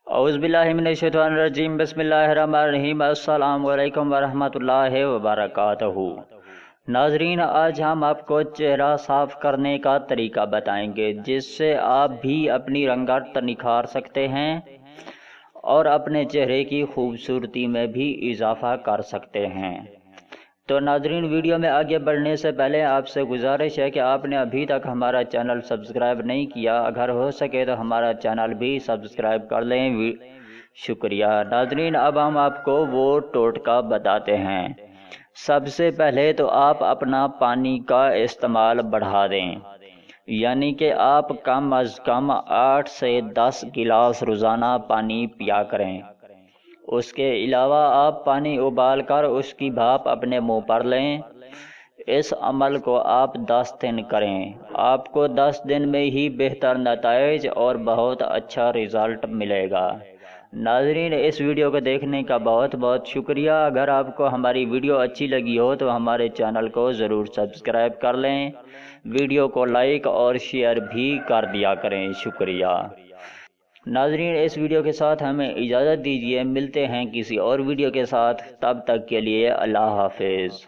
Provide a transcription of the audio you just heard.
औज़ुबिल्लाहि मिनश्शैतानिर्रजीम बिस्मिल्लाहिर्रहमानिर्रहीम अस्सलामु अलैकुम वरहमतुल्लाहि वबरकातुहू। नाजरीन, आज हम आपको चेहरा साफ करने का तरीका बताएंगे जिससे आप भी अपनी रंगत निखार सकते हैं और अपने चेहरे की खूबसूरती में भी इजाफा कर सकते हैं। तो नाजरीन, वीडियो में आगे बढ़ने से पहले आपसे गुजारिश है कि आपने अभी तक हमारा चैनल सब्सक्राइब नहीं किया, अगर हो सके तो हमारा चैनल भी सब्सक्राइब कर लें। शुक्रिया। नाजरीन, अब हम आपको वो टोटका बताते हैं। सबसे पहले तो आप अपना पानी का इस्तेमाल बढ़ा दें, यानी कि आप कम अज़ कम 8 से 10 गिलास रोज़ाना पानी पिया करें। उसके अलावा आप पानी उबाल कर उसकी भाप अपने मुंह पर लें। इस अमल को आप 10 दिन करें, आपको 10 दिन में ही बेहतर नताइज और बहुत अच्छा रिज़ल्ट मिलेगा। नाज़रीन, इस वीडियो को देखने का बहुत बहुत शुक्रिया। अगर आपको हमारी वीडियो अच्छी लगी हो तो हमारे चैनल को ज़रूर सब्सक्राइब कर लें, वीडियो को लाइक और शेयर भी कर दिया करें। शुक्रिया। नाजरीन, इस वीडियो के साथ हमें इजाज़त दीजिए, मिलते हैं किसी और वीडियो के साथ, तब तक के लिए अल्लाह हाफिज़।